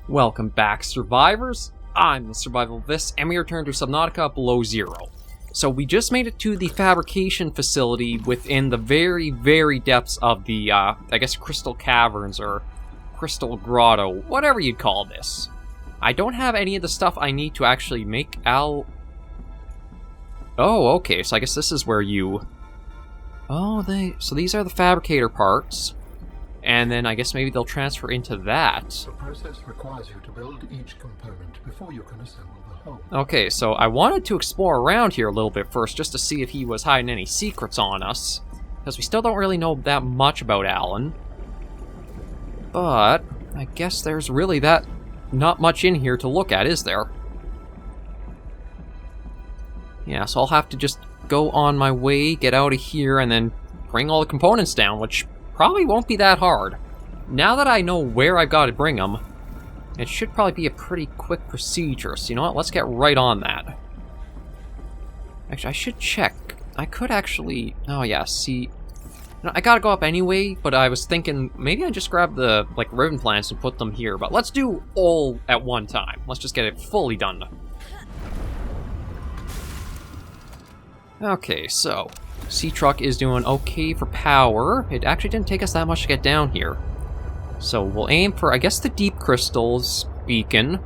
Welcome back, survivors. I'm the SurvivalVis, and we return to Subnautica Below Zero. So we just made it to the fabrication facility within the very, very depths of the, I guess, Crystal Caverns, or Crystal Grotto, whatever you'd call this. I don't have any of the stuff I need to actually make Oh, okay, so I guess this is where you... Oh, so these are the fabricator parts. And then I guess maybe they'll transfer into that. The process requires you to build each component before you can assemble the whole. Okay, so I wanted to explore around here a little bit first, just to see if he was hiding any secrets on us. Because we still don't really know that much about Alan. But I guess there's really not much in here to look at, is there? Yeah, so I'll have to just go on my way, get out of here, and then bring all the components down, which probably won't be that hard. Now that I know where I've got to bring them, it should probably be a pretty quick procedure. So you know what, let's get right on that. Actually, I should check. I could actually... Oh yeah, see... No, I gotta go up anyway, but I was thinking maybe I just grab the ribbon plants and put them here. But let's do all at one time. Let's just get it fully done. Okay, so... Sea-Truck is doing okay for power. It actually didn't take us that much to get down here. So we'll aim for, I guess, the Deep Crystals beacon.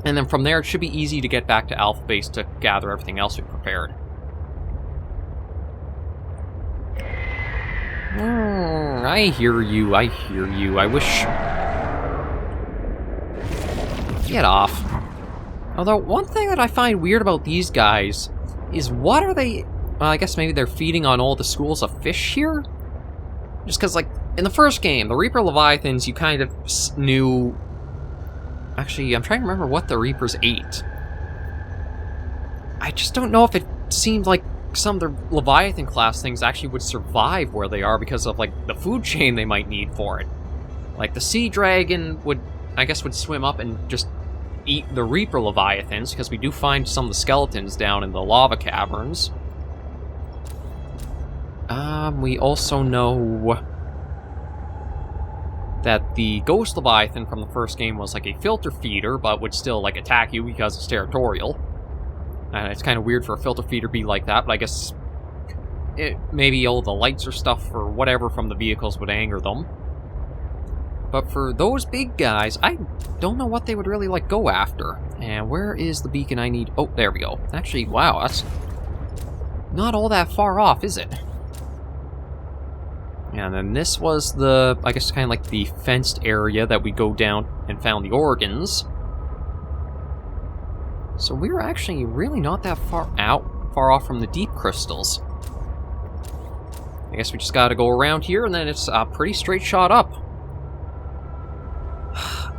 And then from there, it should be easy to get back to Alpha Base to gather everything else we prepared. I hear you, I hear you. I wish... Get off. Although, one thing that I find weird about these guys is what are they... Well, I guess maybe they're feeding on all the schools of fish here? Just because, in the first game, the Reaper Leviathans, you kind of knew... Actually, I'm trying to remember what the Reapers ate. I just don't know if it seemed like some of the Leviathan class things actually would survive where they are because of, the food chain they might need for it. Like, the Sea Dragon would swim up and just eat the Reaper Leviathans, because we do find some of the skeletons down in the lava caverns. We also know that the Ghost Leviathan from the first game was like a filter feeder, but would still attack you because it's territorial. And it's kind of weird for a filter feeder to be like that, but I guess maybe all the lights or stuff or whatever from the vehicles would anger them. But for those big guys, I don't know what they would really go after. And where is the beacon I need? Oh, there we go. Actually, wow, that's not all that far off, is it? And then this was the, I guess, kind of the fenced area that we go down and found the organs. So we were actually really not that far off from the deep crystals. I guess we just gotta go around here, and then it's a pretty straight shot up.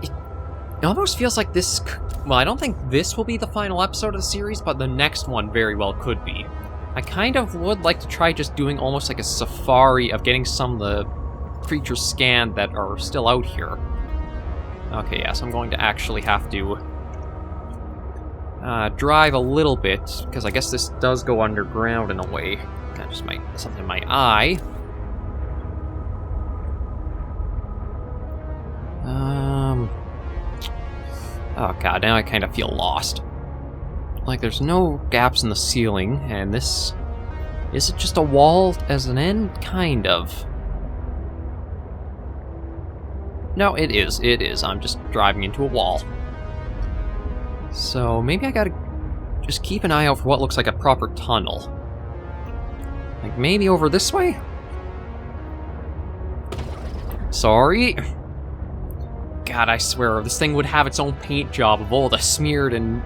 It almost feels like this... Well, I don't think this will be the final episode of the series, but the next one very well could be. I kind of would like to try just doing almost a safari of getting some of the creatures scanned that are still out here. Okay, yeah, so I'm going to actually have to drive a little bit, because I guess this does go underground in a way. That just might something in my eye. Oh god, now I kind of feel lost. There's no gaps in the ceiling, and this... Is it just a wall as an end? Kind of. No, it is. It is. I'm just driving into a wall. So, maybe I gotta just keep an eye out for what looks like a proper tunnel. Maybe over this way? Sorry. God, I swear, this thing would have its own paint job of all the smeared and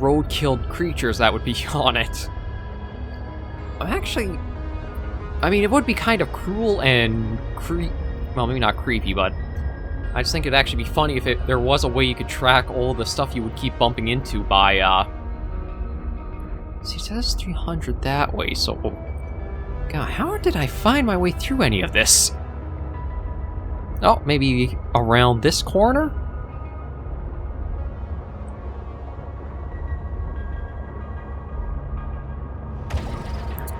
road-killed creatures that would be on it. Actually, I mean, it would be kind of cruel and well, maybe not creepy, but I just think it'd actually be funny if there was a way you could track all the stuff you would keep bumping into by, See, it says 300 that way, so... God, how did I find my way through any of this? Oh, maybe around this corner?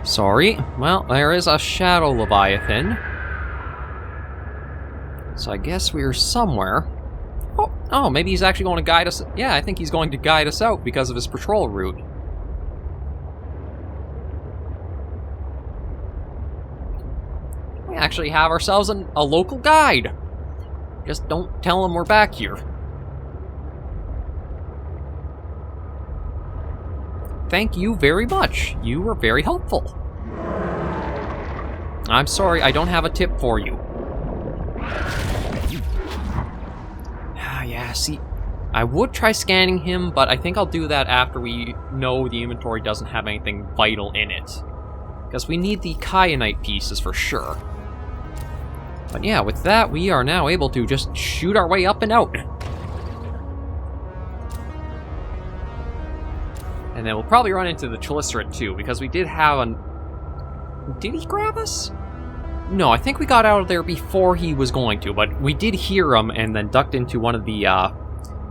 Sorry. Well, there is a Shadow Leviathan. So I guess we're somewhere. Oh, Oh, maybe he's actually going to guide us. Yeah, I think he's going to guide us out because of his patrol route. We actually have ourselves a local guide. Just don't tell him we're back here. Thank you very much. You were very helpful. I'm sorry, I don't have a tip for you. Yeah, see, I would try scanning him, but I think I'll do that after we know the inventory doesn't have anything vital in it. Because we need the kyanite pieces for sure. But yeah, with that, we are now able to just shoot our way up and out. And then we'll probably run into the Chalicerate too, because we did have an... Did he grab us? No, I think we got out of there before he was going to, but we did hear him and then ducked into one of the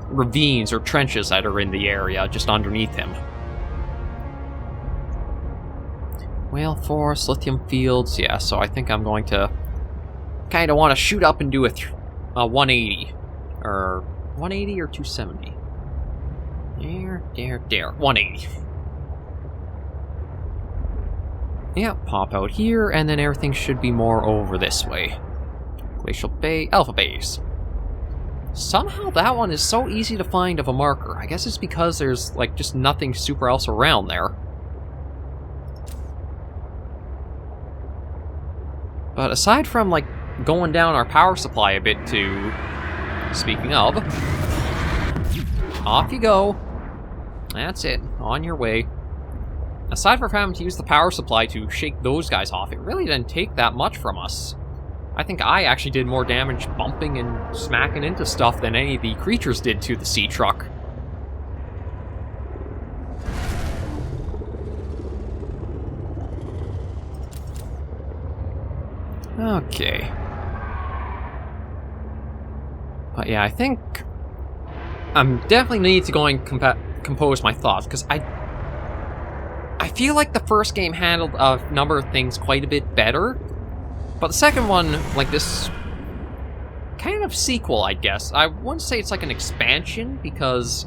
ravines or trenches that are in the area just underneath him. Whale Forest, Lithium Fields, yeah, so I think I'm going to kind of want to shoot up and do a 180. Or 180 or 270? There. 180. Yeah, pop out here, and then everything should be more over this way. Glacial Bay, Alpha Base. Somehow that one is so easy to find of a marker. I guess it's because there's, like, just nothing super else around there. But aside from, like, going down our power supply a bit to... Speaking of... Off you go. That's it. On your way. Aside from having to use the power supply to shake those guys off, it really didn't take that much from us. I think I actually did more damage bumping and smacking into stuff than any of the creatures did to the sea truck. Okay. But yeah, I think I'm definitely need to go and compose my thoughts, because I feel like the first game handled a number of things quite a bit better, but the second one, like this kind of sequel, I guess. I wouldn't say it's like an expansion, because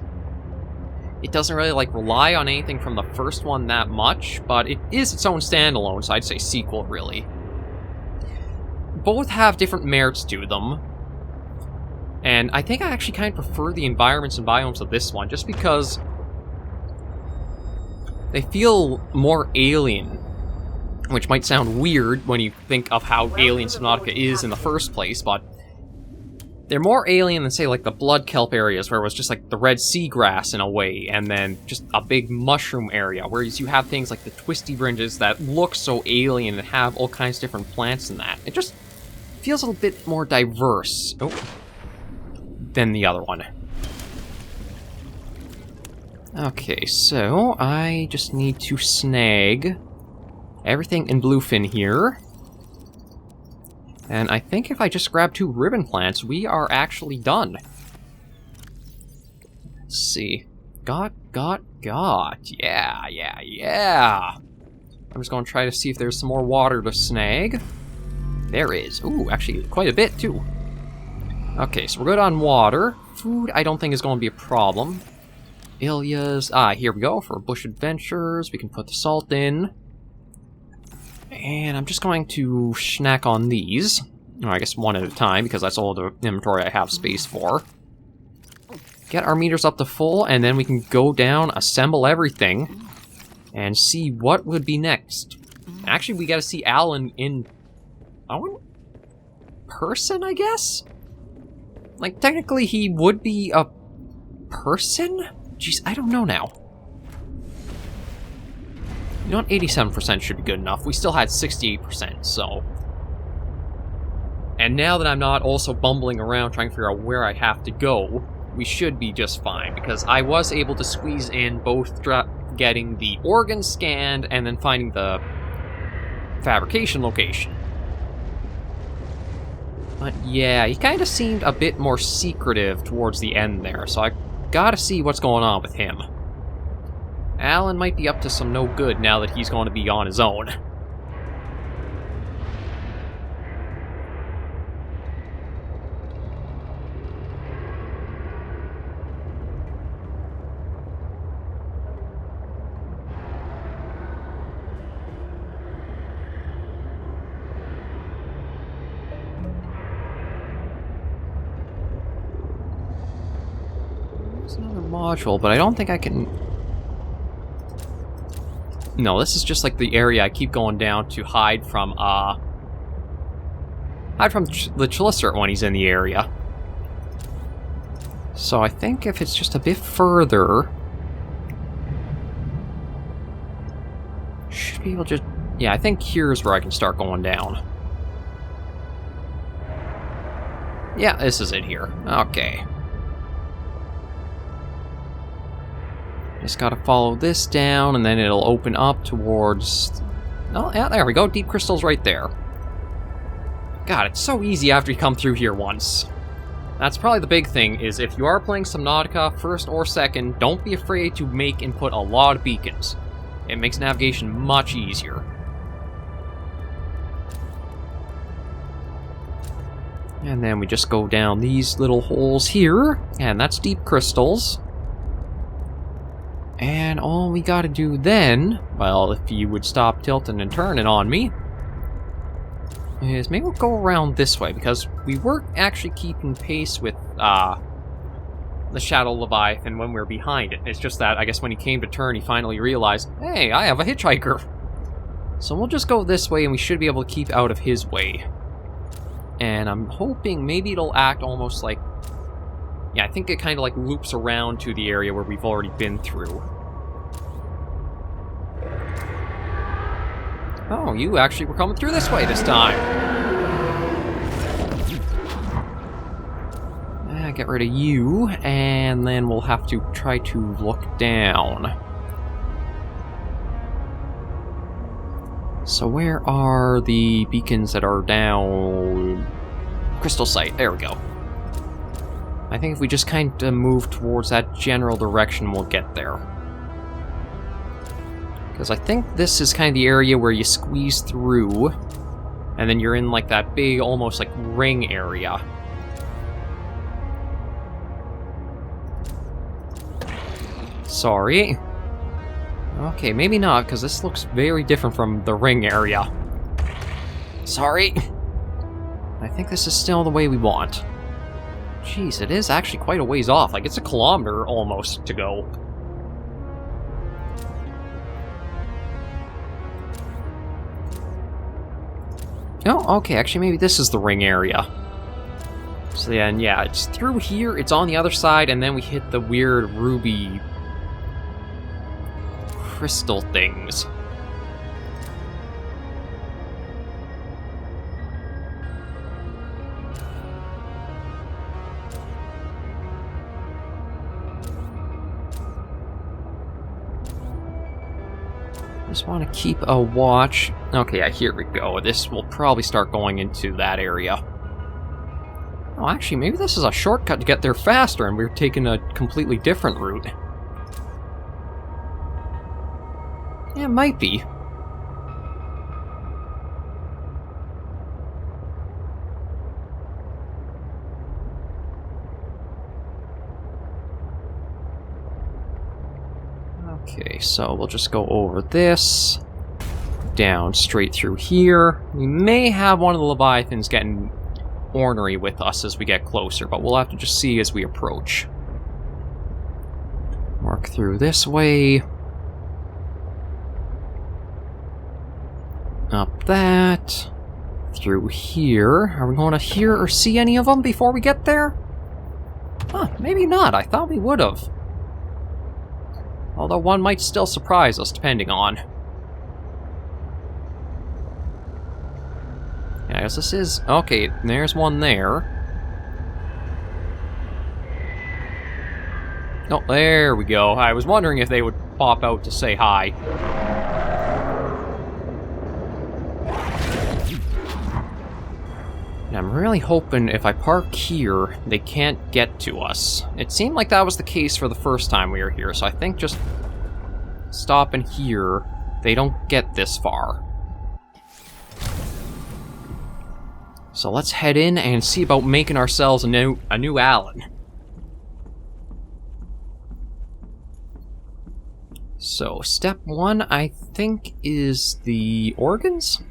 it doesn't really like rely on anything from the first one that much, but it is its own standalone, so I'd say sequel, really. Both have different merits to them, and I think I actually kind of prefer the environments and biomes of this one, just because they feel more alien, which might sound weird when you think of how alien Subnautica is in the first place, but they're more alien than, say, like the blood kelp areas, where it was just like the red seagrass in a way, and then just a big mushroom area, whereas you have things like the twisty bringes that look so alien and have all kinds of different plants in that. It just feels a little bit more diverse than the other one. Okay, so I just need to snag everything in Bluefin here. And I think if I just grab 2 ribbon plants, we are actually done. Let's see. Got. Yeah. I'm just going to try to see if there's some more water to snag. There is. Ooh, actually quite a bit, too. Okay, so we're good on water. Food, I don't think is going to be a problem. Ilias. Here we go for Bush Adventures. We can put the salt in. And I'm just going to snack on these. Or I guess one at a time, because that's all the inventory I have space for. Get our meters up to full, and then we can go down, assemble everything, and see what would be next. Actually, we gotta see Alan in... person, I guess? Like, technically he would be a person? Jeez, I don't know now. You know what, 87% should be good enough. We still had 68%, so... And now that I'm not also bumbling around trying to figure out where I have to go, we should be just fine, because I was able to squeeze in both getting the organ scanned and then finding the fabrication location. But yeah, he kind of seemed a bit more secretive towards the end there, so I gotta see what's going on with him. Alan might be up to some no good now that he's going to be on his own. module, but I don't think I can... No, this is just like the area I keep going down to hide from the Chalicerate when he's in the area. So I think if it's just a bit further... Should be able to just... Yeah, I think here's where I can start going down. Yeah, this is it here. Okay. Just gotta follow this down, and then it'll open up towards... Oh, yeah, there we go. Deep crystal's right there. God, it's so easy after you come through here once. That's probably the big thing, is if you are playing Subnautica, first or second, don't be afraid to make and put a lot of beacons. It makes navigation much easier. And then we just go down these little holes here, and that's deep crystals. And all we gotta do then, well, if you would stop tilting and turning on me, is maybe we'll go around this way, because we were actually keeping pace with the Shadow Leviathan when we were behind it. It's just that, I guess when he came to turn, he finally realized, hey, I have a hitchhiker. So we'll just go this way, and we should be able to keep out of his way. And I'm hoping maybe it'll act almost like... Yeah, I think it kind of like loops around to the area where we've already been through. Oh, you actually were coming through this way this time. Get rid of you, and then we'll have to try to look down. So where are the beacons that are down? Crystal Site, there we go. I think if we just kind of move towards that general direction, we'll get there. Because I think this is kind of the area where you squeeze through, and then you're in like that big, almost like ring area. Sorry. Okay, maybe not, because this looks very different from the ring area. Sorry. I think this is still the way we want. Jeez, it is actually quite a ways off. Like, it's a kilometer almost to go. Oh, okay, actually maybe this is the ring area. So then, yeah, it's through here, it's on the other side, and then we hit the weird ruby crystal things. Just want to keep a watch. Okay, yeah, here we go. This will probably start going into that area. Oh, actually, maybe this is a shortcut to get there faster, and we're taking a completely different route. Yeah, it might be. Okay, so we'll just go over this, down straight through here. We may have one of the Leviathans getting ornery with us as we get closer, but we'll have to just see as we approach. Work through this way. Up that. Through here. Are we going to hear or see any of them before we get there? Huh, maybe not. I thought we would have. Although one might still surprise us, depending on. Yeah, I guess this is... Okay, there's one there. Oh, there we go. I was wondering if they would pop out to say hi. And I'm really hoping if I park here, they can't get to us. It seemed like that was the case for the first time we were here, so I think just stopping here, they don't get this far. So let's head in and see about making ourselves a new Alan. So, step one, I think, is the organs?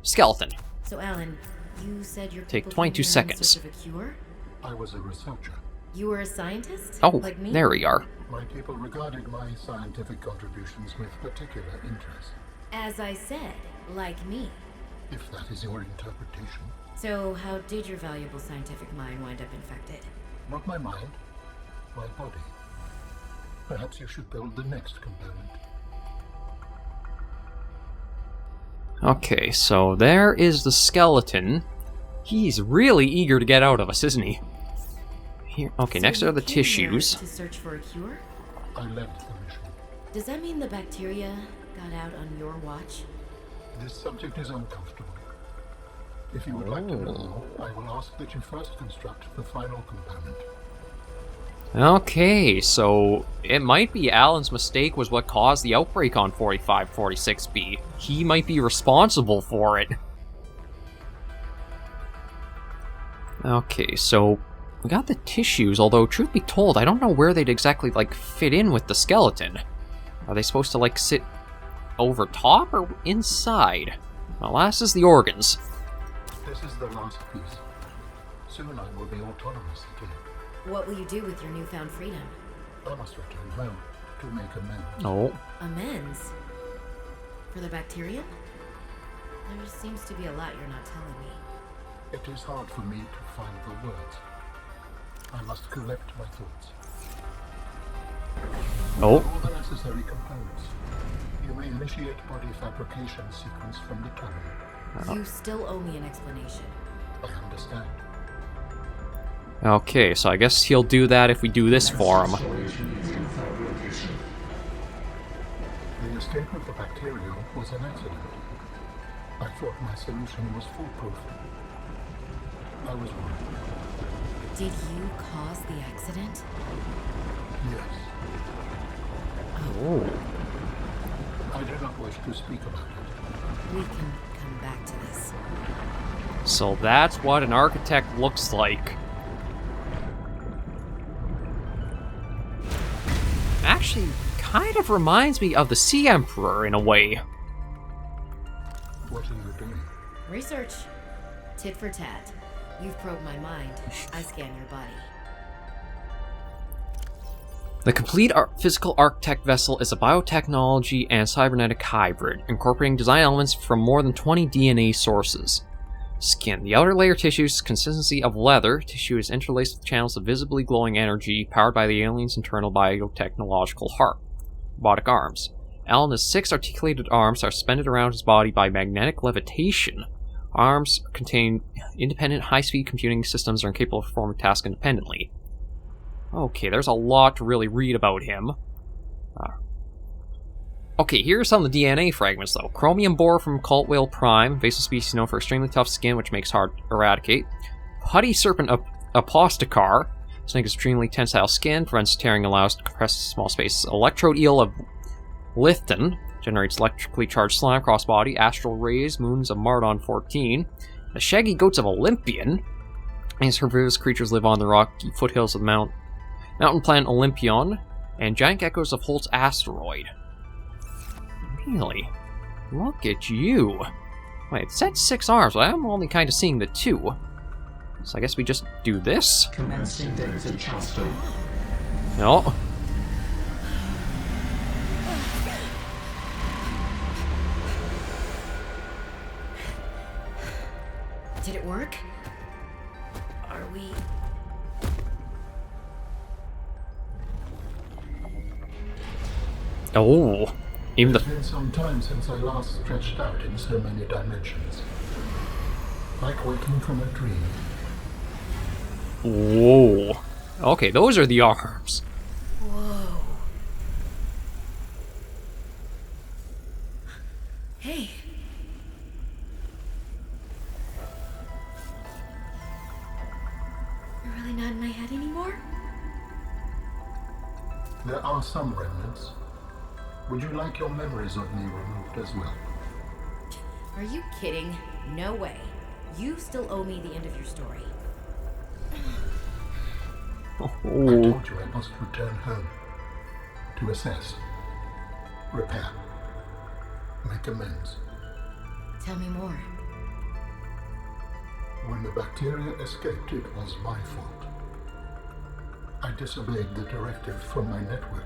Skeleton. So, Alan, you said your Take 22 seconds. I was a researcher. You were a scientist? Oh, like me? there we are. My people regarded my scientific contributions with particular interest. As I said, like me. If that is your interpretation. So, how did your valuable scientific mind wind up infected? Not my mind, my body. Perhaps you should build the next component. Okay, so there is the skeleton. He's really eager to get out of us, isn't he? Here, okay, So next you are the came here tissues. to search for a cure? I led the mission. Does that mean the bacteria got out on your watch? This subject is uncomfortable. If you would like to know more, I will ask that you first construct the final component. Okay, so it might be Alan's mistake was what caused the outbreak on 4546B. He might be responsible for it. Okay, so we got the tissues, although truth be told, I don't know where they'd exactly, like, fit in with the skeleton. Are they supposed to, like, sit over top or inside? Well, last is the organs. This is the last piece. Soon I will be autonomous again. What will you do with your newfound freedom? I must return home to make amends. Oh. Amends? For the bacterium? There seems to be a lot you're not telling me. It is hard for me to find the words. I must collect my thoughts. Oh. All the necessary components. You may initiate body fabrication sequence from the tunnel. You still owe me an explanation. I understand. Okay, so I guess he'll do that if we do this for him. The escape of the bacteria was an accident. I thought my solution was foolproof. I was wrong. Did you cause the accident? Yes. Oh. I do not wish to speak about it. We can come back to this. So that's what an architect looks like. Actually, kind of reminds me of the Sea Emperor in a way. What are you doing? Research. Tit for tat. You've probed my mind. I scan your body. The complete physical architect vessel is a biotechnology and cybernetic hybrid, incorporating design elements from more than 20 DNA sources. Skin. The outer layer tissue's consistency of leather. Tissue is interlaced with channels of visibly glowing energy, powered by the alien's internal biotechnological heart. Robotic arms. Alan has 6 articulated arms are suspended around his body by magnetic levitation. Arms contain independent high-speed computing systems and are capable of performing tasks independently. Okay, there's a lot to really read about him. Okay, here's some of the DNA fragments, though. Chromium boar from Cult Whale Prime, invasive species known for extremely tough skin, which makes hard to eradicate. Putty serpent apostocar, snake with extremely tensile skin, prevents tearing, allows to compress small spaces. Electrode eel of Lithton, generates electrically charged slime across body. Astral rays, moons of Mardon 14. The shaggy goats of Olympian. These herbivorous creatures live on the rocky foothills of the mountain planet Olympion, and giant geckos of Holt's asteroid. Really? Look at you. Wait, it said 6 arms, but I'm only kind of seeing the 2. So I guess we just do this? Commencing data transfer. No. Did it work? Are we... Oh. Even It's the... been some time since I last stretched out in so many dimensions. Like waking from a dream. Whoa. Okay, those are the arms. Whoa. Hey. You're really not in my head anymore? There are some remnants. Would you like your memories of me removed as well? Are you kidding? No way. You still owe me the end of your story. I Oh. told you I must return home. To assess. Repair. Make amends. Tell me more. When the bacteria escaped, it was my fault. I disobeyed the directive from my network.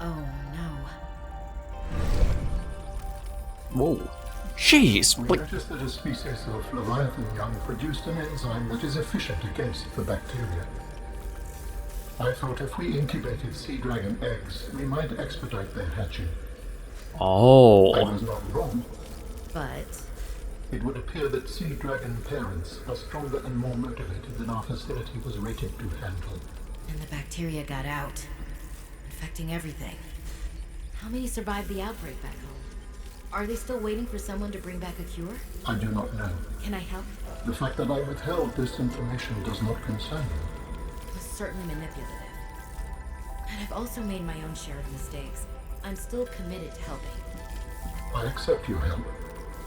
Oh no. Whoa. Jeez. We noticed that a species of Leviathan young produced an enzyme that is efficient against the bacteria. I thought if we incubated sea dragon eggs, we might expedite their hatching. Oh. I was not wrong. But It would appear that sea dragon parents are stronger and more motivated than our facility was rated to handle. and the bacteria got out, infecting everything. How many survived the outbreak back home? Are they still waiting for someone to bring back a cure? I do not know. Can I help? The fact that I withheld this information does not concern you. It was certainly manipulative. And I've also made my own share of mistakes. I'm still committed to helping. I accept your help.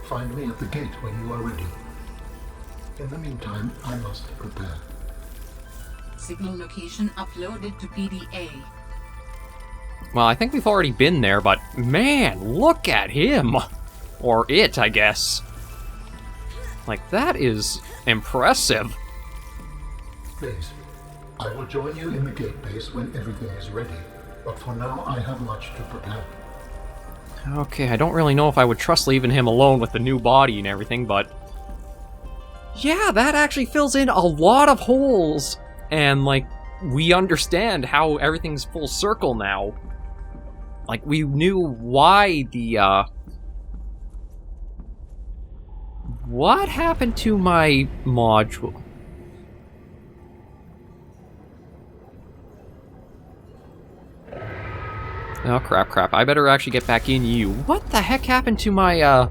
Find me at the gate when you are ready. In the meantime, I must prepare. Signal location uploaded to PDA. Well, I think we've already been there, but man, look at him! Or it, I guess. Like, that is impressive. Please, I will join you in the gate base when everything is ready. But for now, I have much to prepare. Okay, I don't really know if I would trust leaving him alone with the new body and everything, but... yeah, that actually fills in a lot of holes! And, like, we understand how everything's full circle now. Like, we knew why the, what happened to my module? Oh, crap. I better actually get back in you. What the heck happened to my,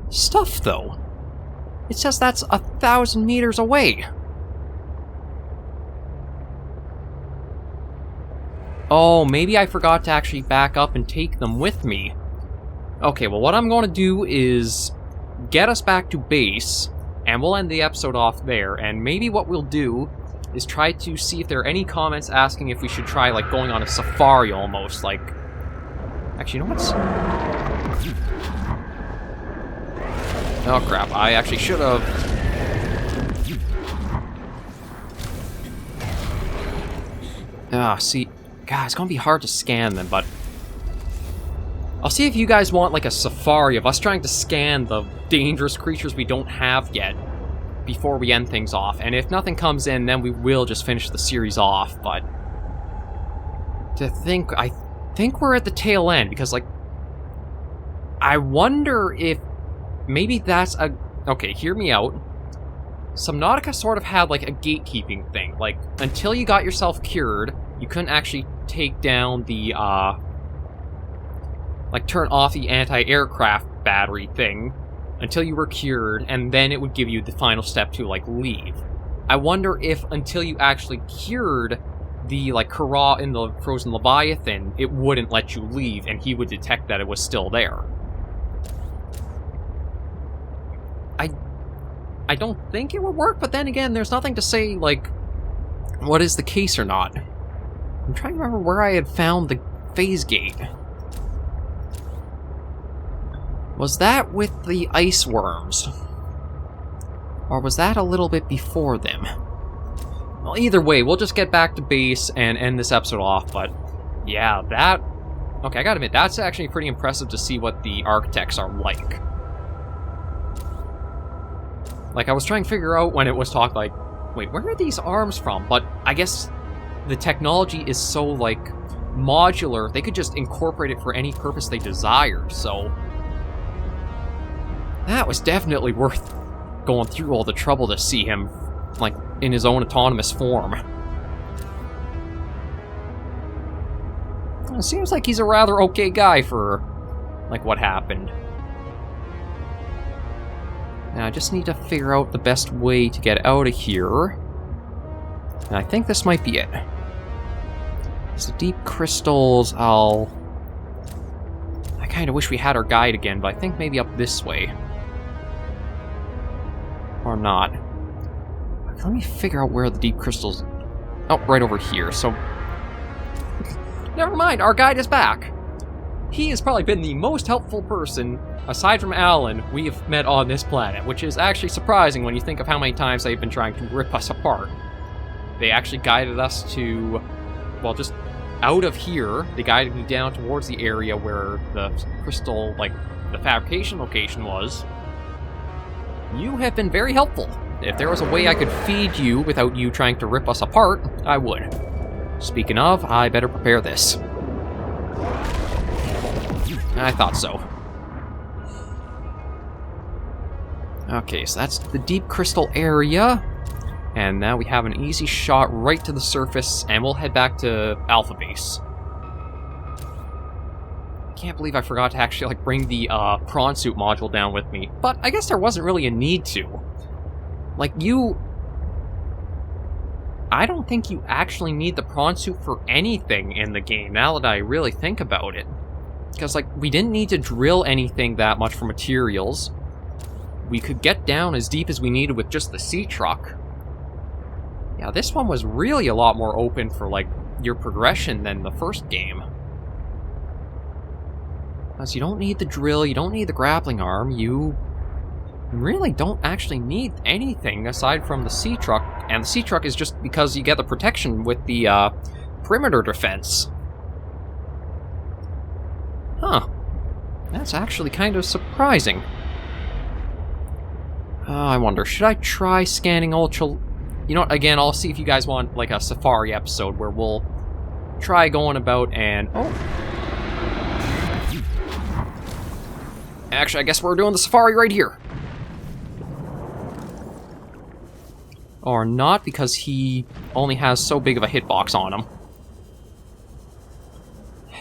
stuff, though? It says that's 1,000 meters away. Oh, maybe I forgot to actually back up and take them with me. Okay, well, what I'm going to do is get us back to base, and we'll end the episode off there, and maybe what we'll do is try to see if there are any comments asking if we should try, like, going on a safari almost, like... Actually, you know what's... oh, crap. I actually should have... ah, see... God, it's gonna be hard to scan them, but... I'll see if you guys want, like, a safari of us trying to scan the dangerous creatures we don't have yet before we end things off. And if nothing comes in, then we will just finish the series off, but... I think we're at the tail end, because, like... I wonder if... maybe that's a... okay, hear me out. Subnautica sort of had, like, a gatekeeping thing. Like, until you got yourself cured, you couldn't actually take down the, like, turn off the anti-aircraft battery thing until you were cured, and then it would give you the final step to, like, leave. I wonder if until you actually cured the, like, Kara in the Frozen Leviathan, it wouldn't let you leave, and he would detect that it was still there. I don't think it would work, but then again, there's nothing to say, like, what is the case or not. I'm trying to remember where I had found the phase gate. Was that with the ice worms? Or was that a little bit before them? Well, either way, we'll just get back to base and end this episode off, but yeah, that... okay, I gotta admit, that's actually pretty impressive to see what the architects are like. Like, I was trying to figure out when it was talk, like, wait, where are these arms from? But I guess the technology is so, like, modular, they could just incorporate it for any purpose they desire, so... that was definitely worth going through all the trouble to see him, like, in his own autonomous form. It seems like he's a rather okay guy for, like, what happened. Now, I just need to figure out the best way to get out of here. And I think this might be it. So the deep crystals, I kind of wish we had our guide again, but I think maybe up this way. Or not. Let me figure out where the deep crystals... oh, right over here, so... never mind, our guide is back! he has probably been the most helpful person, aside from Alan, we have met on this planet, which is actually surprising when you think of how many times they've been trying to rip us apart. They actually guided us to, well, just out of here. They guided me down towards the area where the crystal, like, the fabrication location was. You have been very helpful. If there was a way I could feed you without you trying to rip us apart, I would. Speaking of, I better prepare this. I thought so. Okay, so that's the deep crystal area. And now we have an easy shot right to the surface, and we'll head back to Alpha Base. Can't believe I forgot to actually, like, bring the prawn suit module down with me. But I guess there wasn't really a need to. Like, I don't think you actually need the prawn suit for anything in the game, now that I really think about it. Because, like, we didn't need to drill anything that much for materials. We could get down as deep as we needed with just the sea truck. Yeah, this one was really a lot more open for, like, your progression than the first game. Because you don't need the drill, you don't need the grappling arm, you really don't actually need anything aside from the sea truck. And the sea truck is just because you get the protection with the perimeter defense. Huh. That's actually kind of surprising. I wonder, should I try scanning ultra... You know what, again, I'll see if you guys want, like, a safari episode where we'll try going about and... Oh! Actually, I guess we're doing the safari right here. Or not, because he only has so big of a hitbox on him.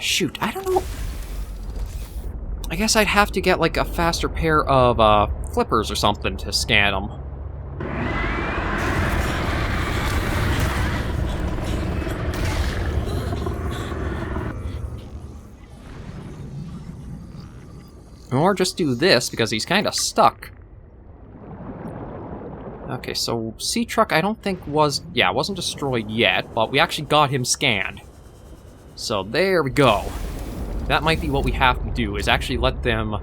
Shoot, I don't know... I guess I'd have to get, like, a faster pair of, flippers or something to scan them. Or just do this, because he's kind of stuck. Okay, so Sea Truck I don't think was... Yeah, it wasn't destroyed yet, but we actually got him scanned. So there we go. That might be what we have to do, is actually let them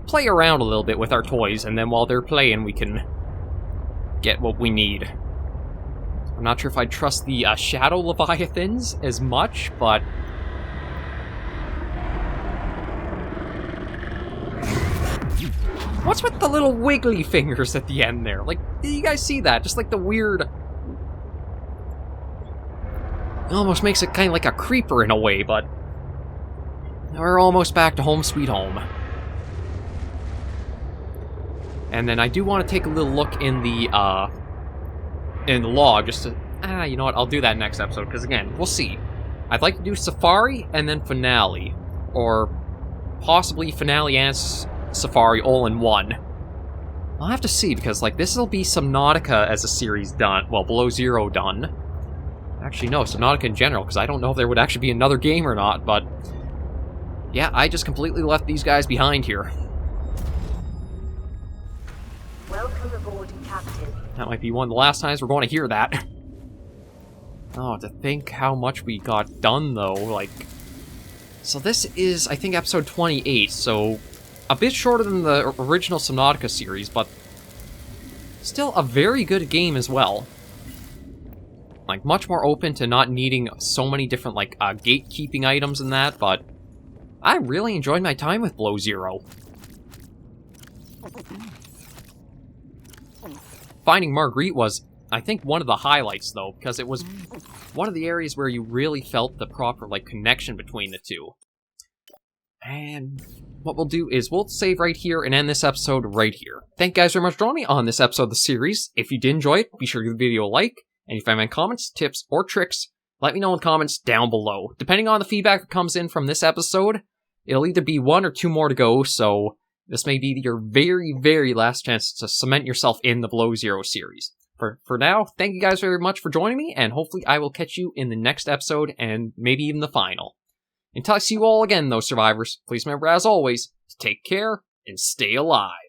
play around a little bit with our toys, and then while they're playing, we can get what we need. I'm not sure if I trust the Shadow Leviathans as much, but... What's with the little wiggly fingers at the end there? Like, did you guys see that? Just like the weird... It almost makes it kind of like a creeper in a way, but... We're almost back to home sweet home. And then I do want to take a little look in the log, just to... you know what, I'll do that next episode, because again, we'll see. I'd like to do Safari and then Finale. Or possibly Finale and Safari all in one. I'll have to see, because, like, this will be Subnautica as a series done. Well, Below Zero done. Actually, no, Subnautica in general, because I don't know if there would actually be another game or not, but... Yeah, I just completely left these guys behind here. Welcome aboard, Captain. That might be one of the last times we're going to hear that. Oh, to think how much we got done, though, like... So this is, I think, episode 28, so... A bit shorter than the original Subnautica series, but... Still a very good game as well. Like, much more open to not needing so many different, like, gatekeeping items and that, but... I really enjoyed my time with Below Zero. Finding Marguerite was, I think, one of the highlights, though, because it was one of the areas where you really felt the proper, like, connection between the two. And what we'll do is we'll save right here and end this episode right here. Thank you guys very much for joining me on this episode of the series. If you did enjoy it, be sure to give the video a like, and if you have any comments, tips, or tricks, let me know in the comments down below. Depending on the feedback that comes in from this episode, it'll either be 1 or 2 more to go, so this may be your very, very last chance to cement yourself in the Below Zero series. For now, thank you guys very much for joining me, and hopefully I will catch you in the next episode, and maybe even the final. Until I see you all again, though, survivors, please remember, as always, to take care and stay alive.